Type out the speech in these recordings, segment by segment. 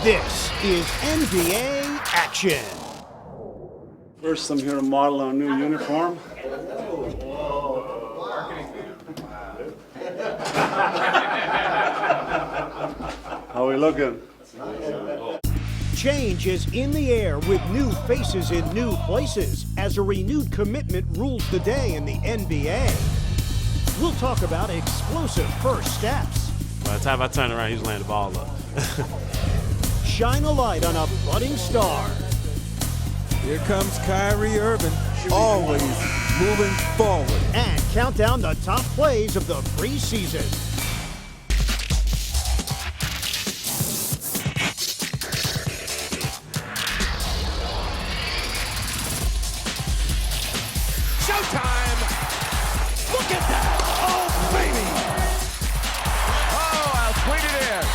This is NBA action. First, I'm here to model our new uniform. How are we looking? Change is in the air with new faces in new places as a renewed commitment rules the day in the NBA. We'll talk about explosive first steps. By the time I turn around, he's laying the ball up. Shine a light on a budding star. Here comes Kyrie Irving, always moving forward. And count down the top plays of the preseason. Showtime! Look at that! Oh, baby! Oh, how sweet it is!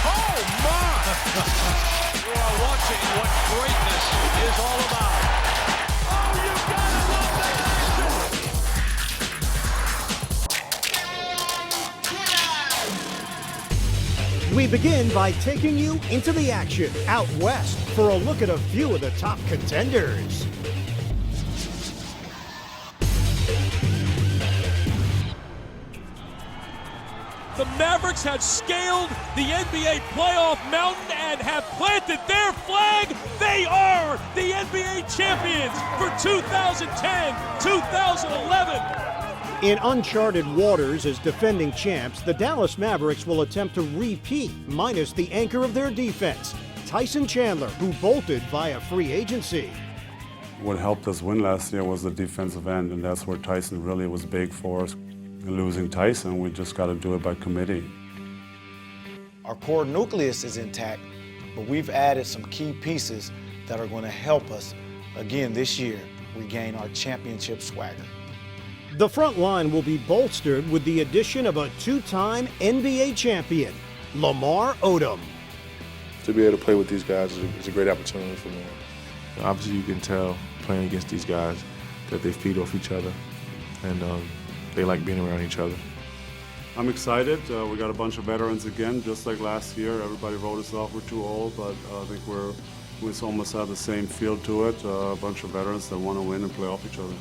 Oh, my! You are watching what greatness is all about. Oh, you gotta love that! We begin by taking you into the action out west for a look at a few of the top contenders. The Mavericks have scaled the NBA playoff mountain and have planted their flag. They are the NBA champions for 2010-2011. In uncharted waters as defending champs, the Dallas Mavericks will attempt to repeat minus the anchor of their defense, Tyson Chandler, who bolted via free agency. What helped us win last year was the defensive end, and that's where Tyson really was big for us. Losing Tyson, we just got to do it by committee. Our core nucleus is intact, but we've added some key pieces that are going to help us, again this year, regain our championship swagger. The front line will be bolstered with the addition of a two-time NBA champion, Lamar Odom. To be able to play with these guys is a great opportunity for me. Obviously, you can tell playing against these guys that they feed off each other, and they like being around each other. I'm excited. We got a bunch of veterans again, just like last year. Everybody wrote us off, we're too old, but I think we almost have the same feel to it. A bunch of veterans that want to win and play off each other.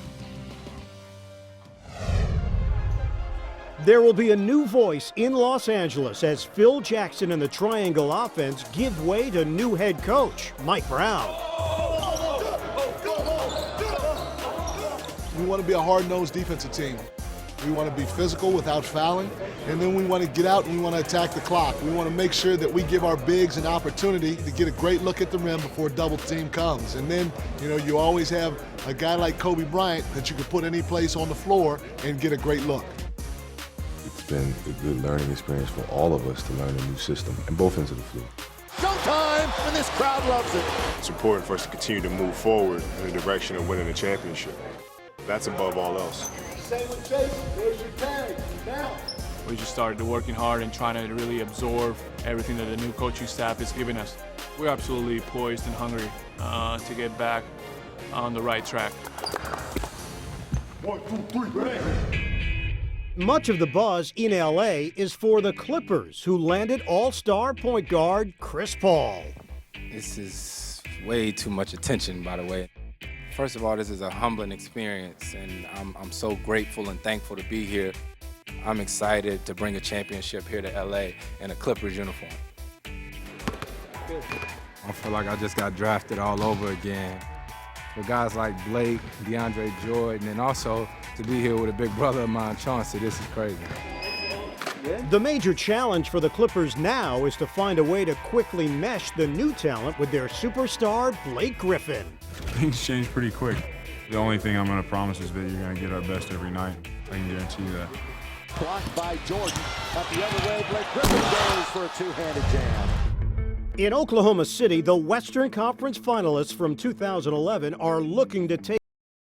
There will be a new voice in Los Angeles as Phil Jackson and the Triangle offense give way to new head coach, Mike Brown. We want to be a hard-nosed defensive team. We want to be physical without fouling, and then we want to get out and we want to attack the clock. We want to make sure that we give our bigs an opportunity to get a great look at the rim before double team comes. And then, you always have a guy like Kobe Bryant that you can put any place on the floor and get a great look. It's been a good learning experience for all of us to learn a new system and both ends of the floor. Showtime, and this crowd loves it. It's important for us to continue to move forward in the direction of winning the championship. That's above all else. Same with Jason, there's your tag, now. We just started working hard and trying to really absorb everything that the new coaching staff is giving us. We're absolutely poised and hungry to get back on the right track. 1, 2, 3, ready. Much of the buzz in LA is for the Clippers, who landed all-star point guard Chris Paul. This is way too much attention, by the way. First of all, this is a humbling experience, and I'm so grateful and thankful to be here. I'm excited to bring a championship here to LA in a Clippers uniform. I feel like I just got drafted all over again. With guys like Blake, DeAndre Jordan, and also to be here with a big brother of mine, Chauncey, this is crazy. The major challenge for the Clippers now is to find a way to quickly mesh the new talent with their superstar Blake Griffin. Things change pretty quick. The only thing I'm going to promise is that you're going to get our best every night. I can guarantee you that. Blocked by Jordan. Up the other way, Blake Griffin goes for a two-handed jam. In Oklahoma City, the Western Conference finalists from 2011 are looking to take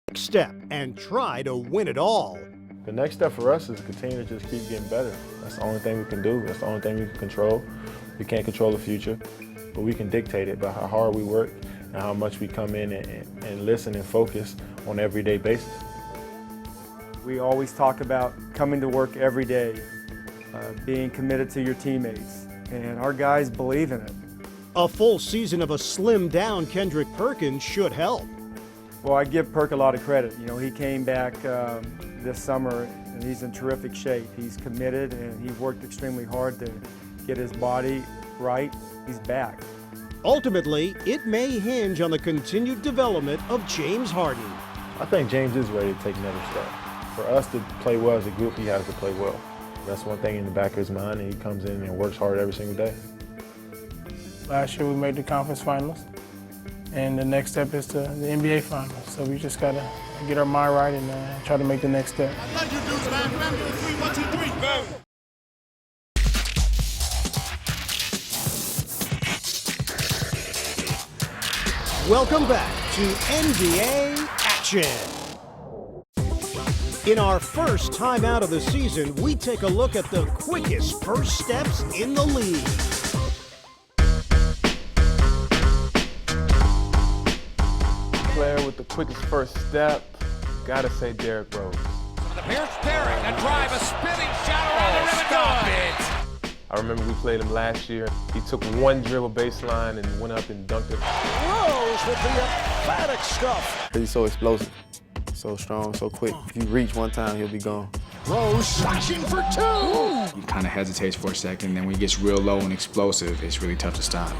the next step and try to win it all. The next step for us is to continue to just keep getting better. That's the only thing we can do. That's the only thing we can control. We can't control the future, but we can dictate it by how hard we work and how much we come in and listen and focus on an everyday basis. We always talk about coming to work every day, being committed to your teammates, and our guys believe in it. A full season of a slimmed-down Kendrick Perkins should help. Well, I give Perk a lot of credit. You know, he came back this summer and he's in terrific shape. He's committed and he worked extremely hard to get his body right. He's back. Ultimately, it may hinge on the continued development of James Harden. I think James is ready to take another step. For us to play well as a group, he has to play well. That's one thing in the back of his mind, and he comes in and works hard every single day. Last year we made the conference finals, and the next step is to the NBA finals. So we just got to get our mind right and try to make the next step. I love you dudes, man. Remember the 3, 1, 2, 3, go! Welcome back to NBA Action. In our first time out of the season, we take a look at the quickest first steps in the league. Player with the quickest first step, gotta say Derrick Rose. Here's Derrick, a drive, a spinning shot around the rim. Stop it! I remember we played him last year. He took one dribble baseline and went up and dunked it. Rose with the emphatic stuff. He's so explosive, so strong, so quick. If you reach one time, he'll be gone. Rose slashing for 2. He kind of hesitates for a second, then when he gets real low and explosive, it's really tough to stop.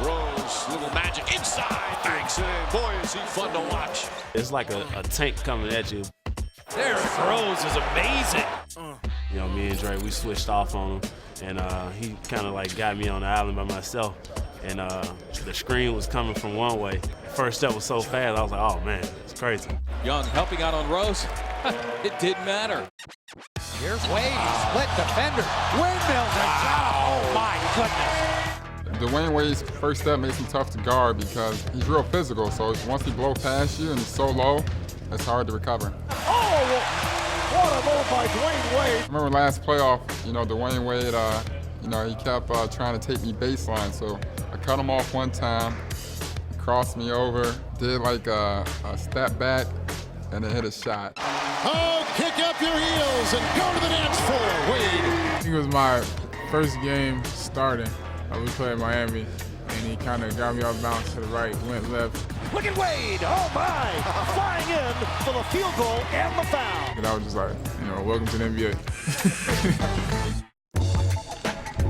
Rose, little magic inside, banks it in. Boy, is he fun to watch. It's like a tank coming at you. Derrick Rose is amazing. You know, me and Dre, we switched off on him, and he kind of like got me on the island by myself. And the screen was coming from one way. First step was so fast, I was like, oh man, it's crazy. Young helping out on Rose. It didn't matter. Here's Wade, split defender. Windmills and shot. Oh my goodness. Dwayne Wade's first step makes him tough to guard because he's real physical. So once he blows past you and he's so low, it's hard to recover. Oh, what a move by Dwayne Wade. I remember last playoff, you know, Dwayne Wade, he kept trying to take me baseline. So I cut him off one time, he crossed me over, did like a step back, and then hit a shot. Oh, kick up your heels and go to the dance floor, Wade. It was my first game starting. We played Miami, and he kind of got me off balance to the right, went left. Look at Wade, oh my, flying in for the field goal and the foul. And I was just like, welcome to the NBA.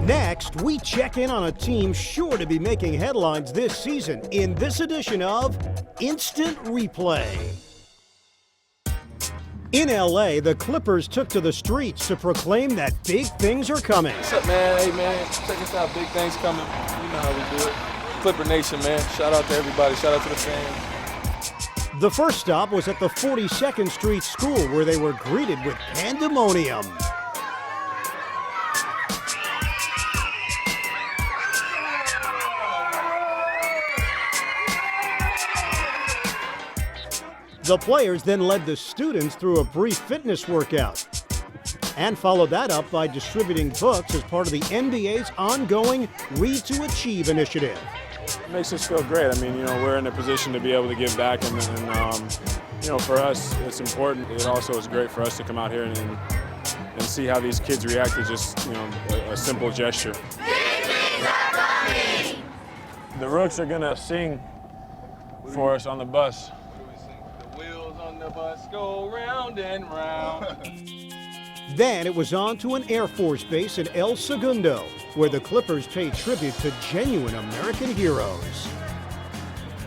Next, we check in on a team sure to be making headlines this season in this edition of Instant Replay. In LA, the Clippers took to the streets to proclaim that big things are coming. What's up, man? Hey, man, check us out. Big things coming. You know how we do it. Clipper Nation, man. Shout out to everybody. Shout out to the fans. The first stop was at the 42nd Street School, where they were greeted with pandemonium. The players then led the students through a brief fitness workout and followed that up by distributing books as part of the NBA's ongoing Read to Achieve initiative. It makes us feel great. I mean, we're in a position to be able to give back, and for us, it's important. It also is great for us to come out here and see how these kids react to just, a simple gesture. The Rooks are gonna sing for us on the bus. The bus go round and round. Then it was on to an Air Force base in El Segundo, where the Clippers paid tribute to genuine American heroes.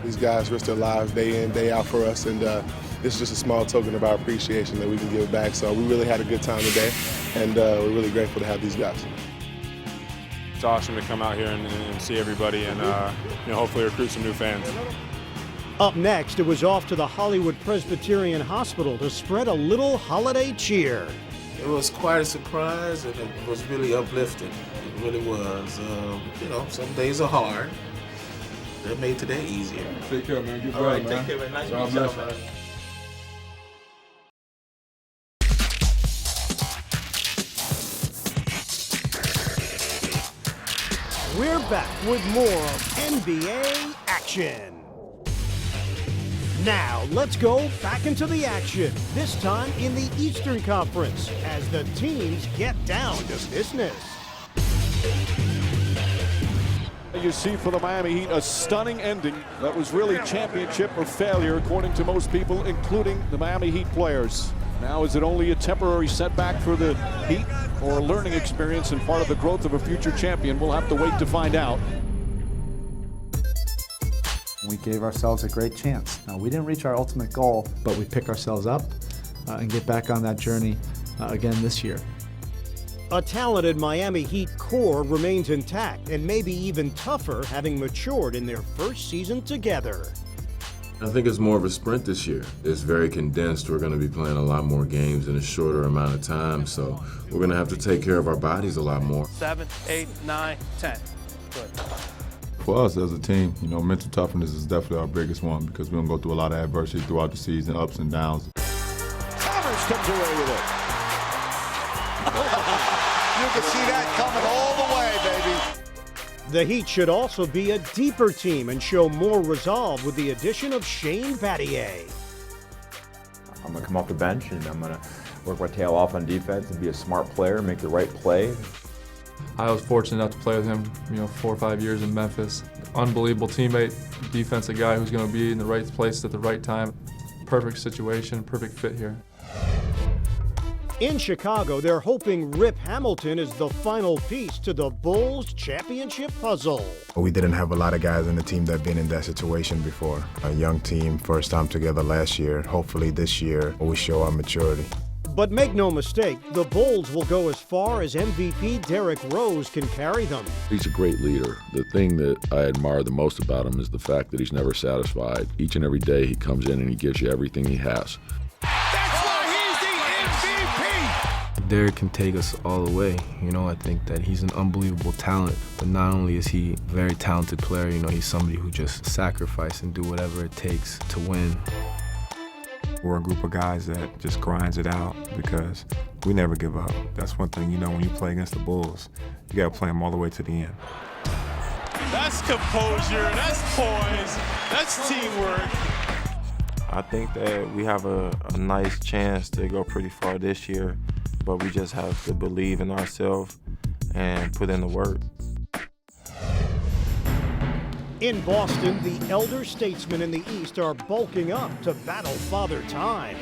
These guys risk their lives day in, day out for us, and this is just a small token of our appreciation that we can give back. So we really had a good time today, and we're really grateful to have these guys. It's awesome to come out here and see everybody and hopefully recruit some new fans. Up next, it was off to the Hollywood Presbyterian Hospital to spread a little holiday cheer. It was quite a surprise, and it was really uplifting. It really was. Some days are hard. That made today easier. Take care, man. Good All right, man. take care, man. Nice to God meet you, bless man. We're back with more of NBA Action. Now, let's go back into the action, this time in the Eastern Conference, as the teams get down to business. You see for the Miami Heat a stunning ending that was really championship or failure according to most people, including the Miami Heat players. Now, is it only a temporary setback for the Heat or a learning experience and part of the growth of a future champion? We'll have to wait to find out. We gave ourselves a great chance. Now, we didn't reach our ultimate goal, but we pick ourselves up and get back on that journey again this year. A talented Miami Heat core remains intact and maybe even tougher, having matured in their first season together. I think it's more of a sprint this year. It's very condensed. We're going to be playing a lot more games in a shorter amount of time, so we're going to have to take care of our bodies a lot more. 7, 8, 9, 10. Good. For us as a team, mental toughness is definitely our biggest one because we're going to go through a lot of adversity throughout the season, ups and downs. Thomas comes away with it. You can see that coming all the way, baby. The Heat should also be a deeper team and show more resolve with the addition of Shane Battier. I'm going to come off the bench and I'm going to work my tail off on defense and be a smart player, make the right play. I was fortunate enough to play with him, 4 or 5 years in Memphis. Unbelievable teammate, defensive guy who's going to be in the right place at the right time. Perfect situation, perfect fit here. In Chicago, they're hoping Rip Hamilton is the final piece to the Bulls' championship puzzle. We didn't have a lot of guys in the team that have been in that situation before. A young team, first time together last year. Hopefully this year we show our maturity. But make no mistake, the Bulls will go as far as MVP Derrick Rose can carry them. He's a great leader. The thing that I admire the most about him is the fact that he's never satisfied. Each and every day he comes in and he gives you everything he has. Derrick can take us all the way. I think that he's an unbelievable talent, but not only is he a very talented player, he's somebody who just sacrifices and do whatever it takes to win. We're a group of guys that just grinds it out because we never give up. That's one thing, when you play against the Bulls, you got to play them all the way to the end. That's composure, that's poise, that's teamwork. I think that we have a nice chance to go pretty far this year, but we just have to believe in ourselves and put in the work. In Boston, the elder statesmen in the East are bulking up to battle Father Time.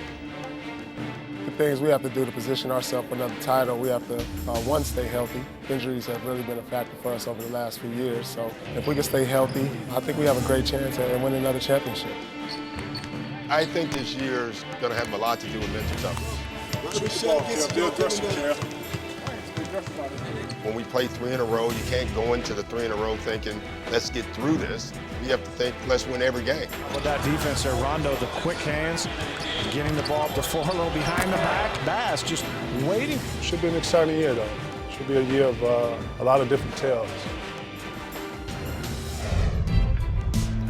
The things we have to do to position ourselves for another title, we have to, one, stay healthy. Injuries have really been a factor for us over the last few years, so if we can stay healthy, I think we have a great chance at winning another championship. I think this year's going to have a lot to do with mental toughness. When we play 3 in a row, you can't go into the 3 in a row thinking, let's get through this. You have to think, let's win every game. With that defense there, Rondo, the quick hands, getting the ball up the floor, a little behind the back. Bass just waiting. Should be an exciting year, though. Should be a year of a lot of different tales.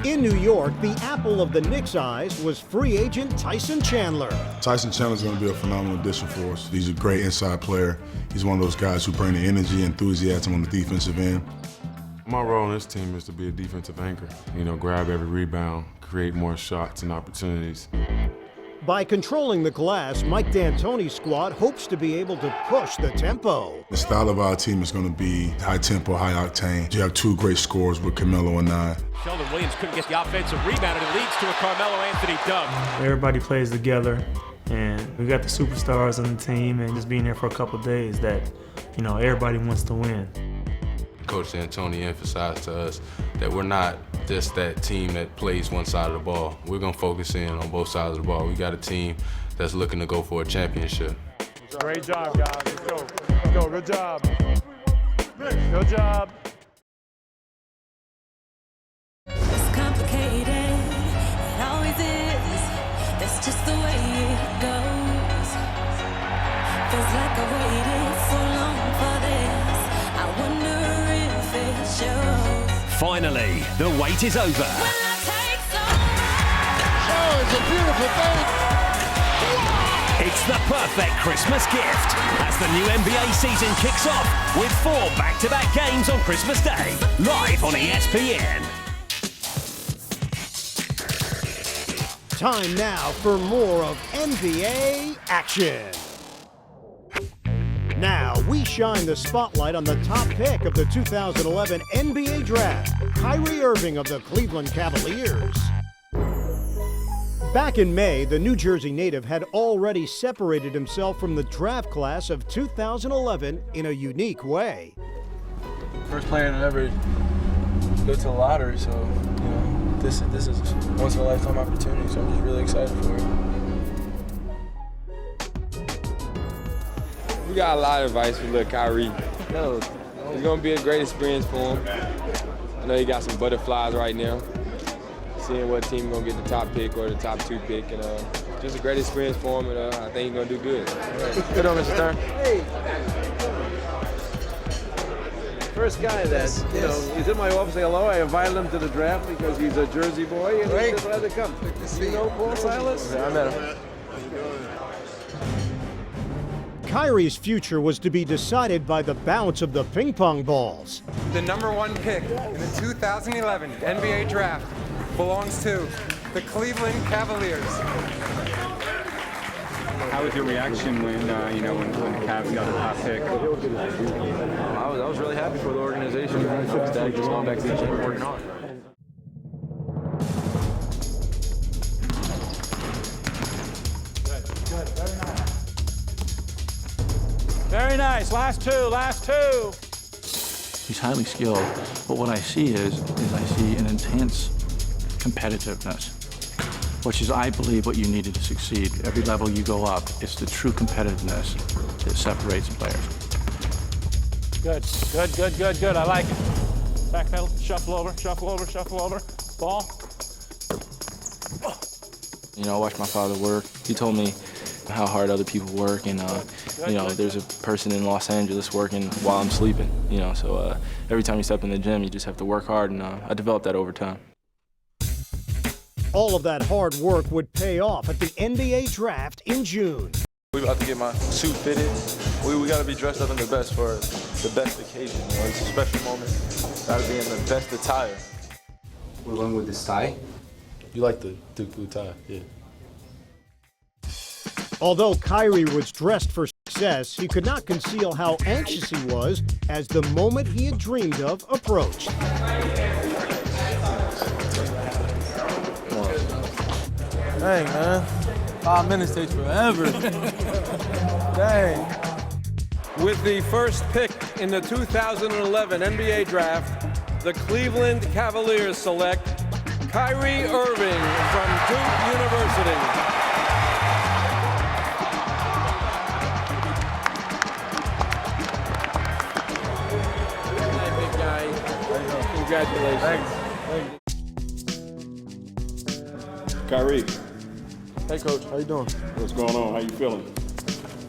In New York, the apple of the Knicks' eyes was free agent Tyson Chandler. Tyson Chandler is going to be a phenomenal addition for us. He's a great inside player. He's one of those guys who bring the energy and enthusiasm on the defensive end. My role on this team is to be a defensive anchor. Grab every rebound, create more shots and opportunities. By controlling the glass, Mike D'Antoni's squad hopes to be able to push the tempo. The style of our team is going to be high tempo, high octane. You have 2 great scorers with Carmelo and Nye. Sheldon Williams couldn't get the offensive rebound, and it leads to a Carmelo Anthony dunk. Everybody plays together, and we got the superstars on the team, and just being there for a couple of days that, everybody wants to win. Coach D'Antoni emphasized to us that we're not just that team that plays one side of the ball. We're going to focus in on both sides of the ball. We got a team that's looking to go for a championship. Great job, guys. Let's go. Let's go. Good job. Good job. It's complicated. It always is. That's just the way it goes. Feels like I waited so long for this. I wonder if it shows. Finally, the wait is over. Oh, it's a beautiful thing. It's the perfect Christmas gift as the new NBA season kicks off with 4 back-to-back games on Christmas Day, live on ESPN. Time now for more of NBA action. Now we shine the spotlight on the top pick of the 2011 NBA Draft, Kyrie Irving of the Cleveland Cavaliers. Back in May, the New Jersey native had already separated himself from the draft class of 2011 in a unique way. First player to ever go to the lottery, so this is a once in a lifetime opportunity, so I'm just really excited for it. We got a lot of advice for little Kyrie. It's gonna be a great experience for him. I know he got some butterflies right now, seeing what team gonna get the top pick or the top 2 pick, and just a great experience for him, and I think he's gonna do good. Good on, Mr. Stern. Hey. First guy that, he's in my office saying hello. I invited him to the draft because he's a Jersey boy, and he just had to come. You know Paul Silas? Yeah, I met him. Kyrie's future was to be decided by the bounce of the ping pong balls. The #1 pick in the 2011 NBA Draft belongs to the Cleveland Cavaliers. How was your reaction when the Cavs got the top pick? I was really happy for the organization. I was ecstatic just going back to the gym and working hard. Very nice. Last two. He's highly skilled, but what I see is I see an intense competitiveness, which is, I believe, what you needed to succeed. Every level you go up, it's the true competitiveness that separates players. Good. I like it. Back pedal, shuffle over. Ball. I watched my father work. He told me how hard other people work, and there's a person in Los Angeles working while I'm sleeping. So every time you step in the gym, you just have to work hard, and I developed that over time. All of that hard work would pay off at the NBA Draft in June. We're about to get my suit fitted. We got to be dressed up in the best for the best occasion. It's a special moment. Got to be in the best attire. We're going with this tie. You like the Duke blue tie? Yeah. Although Kyrie was dressed for success, he could not conceal how anxious he was as the moment he had dreamed of approached. Dang, man. 5 minutes takes forever. Dang. With the first pick in the 2011 NBA Draft, the Cleveland Cavaliers select Kyrie Irving from Duke University. Congratulations. Kyrie. Hey, Coach. How you doing? What's going on? How you feeling?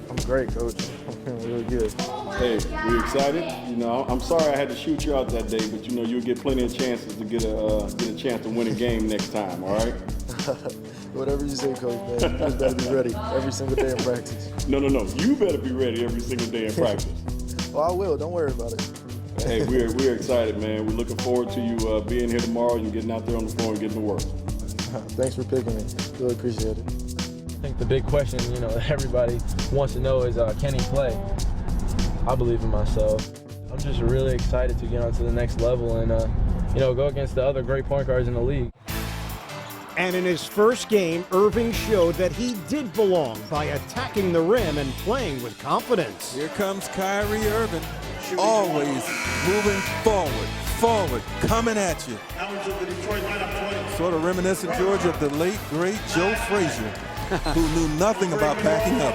I'm great, Coach. I'm feeling really good. Hey, we excited? I'm sorry I had to shoot you out that day, but you'll get plenty of chances to get a chance to win a game next time. All right? Whatever you say, Coach. Man. You just better be ready every single day in practice. No. You better be ready every single day in practice. Well, I will. Don't worry about it. Hey, we're excited, man. We're looking forward to you being here tomorrow and getting out there on the floor and getting to work. Thanks for picking me. Really appreciate it. I think the big question, that everybody wants to know is, can he play? I believe in myself. I'm just really excited to get on to the next level and, go against the other great point guards in the league. And in his first game, Irving showed that he did belong by attacking the rim and playing with confidence. Here comes Kyrie Irving, always moving forward, coming at you. Sort of reminiscent, George, of the late, great Joe Frazier, who knew nothing about backing up.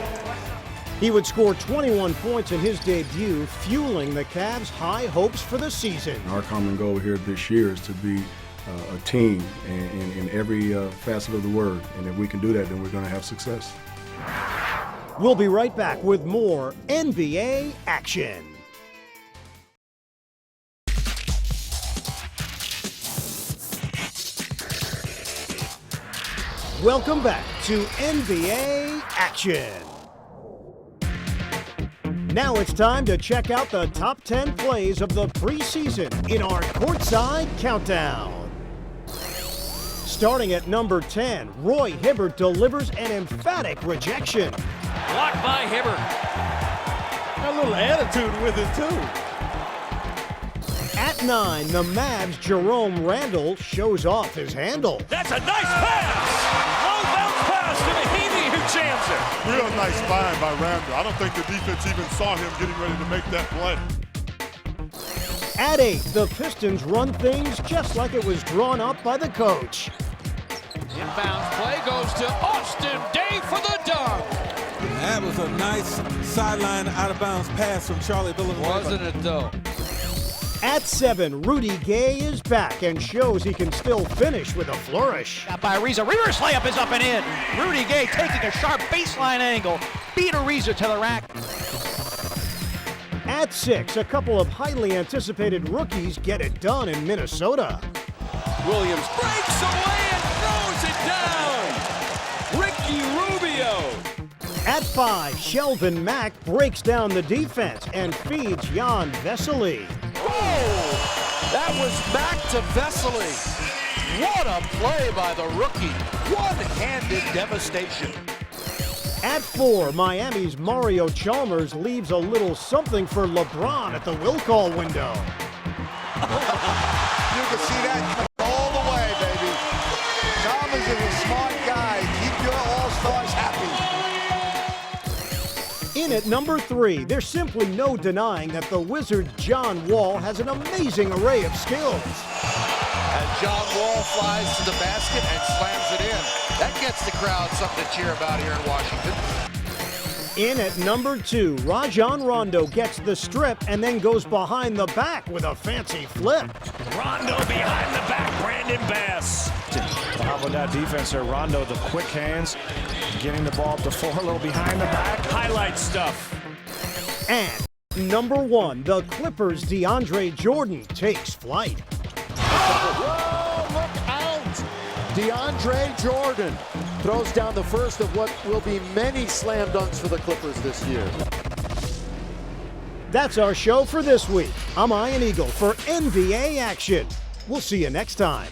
He would score 21 points in his debut, fueling the Cavs' high hopes for the season. Our common goal here this year is to be a team in every facet of the word, and if we can do that, then we're going to have success. We'll be right back with more NBA action. Welcome back to NBA action. Now it's time to check out the top 10 plays of the preseason in our courtside countdown. Starting at number 10, Roy Hibbert delivers an emphatic rejection. Blocked by Hibbert. Now little attitude with it, too. At 9, the Mavs' Jerome Randall shows off his handle. That's a nice pass! Low bounce pass to Mahinmi, who jams it. Real nice find by Randall. I don't think the defense even saw him getting ready to make that play. At 8, the Pistons run things just like it was drawn up by the coach. Inbounds play goes to Austin Day for the dunk. That was a nice sideline out-of-bounds pass from Charlie Villanueva. Wasn't it, though? At 7, Rudy Gay is back and shows he can still finish with a flourish. Got by Ariza. Reverse layup is up and in. Rudy Gay taking a sharp baseline angle. Beat Ariza to the rack. At 6, a couple of highly anticipated rookies get it done in Minnesota. Williams breaks away and throws it down. Ricky Rubio. At 5, Shelvin Mack breaks down the defense and feeds Jan Vesely. Oh, that was back to Vesely. What a play by the rookie. One-handed devastation. At 4, Miami's Mario Chalmers leaves a little something for LeBron at the will call window. You can see that all the way, baby. Chalmers is a smart guy. Keep your all-stars happy. In at number 3, there's simply no denying that the Wizard John Wall has an amazing array of skills. As John Wall flies to the basket and slams it in. That gets the crowd something to cheer about here in Washington. In at number 2, Rajon Rondo gets the strip and then goes behind the back with a fancy flip. Rondo behind the back, Brandon Bass. How about that defense there? Rondo, the quick hands, getting the ball up the floor, a little behind the back. Highlight stuff. And number 1, the Clippers' DeAndre Jordan takes flight. Whoa, look out! DeAndre Jordan throws down the first of what will be many slam dunks for the Clippers this year. That's our show for this week. I'm Ian Eagle for NBA Action. We'll see you next time.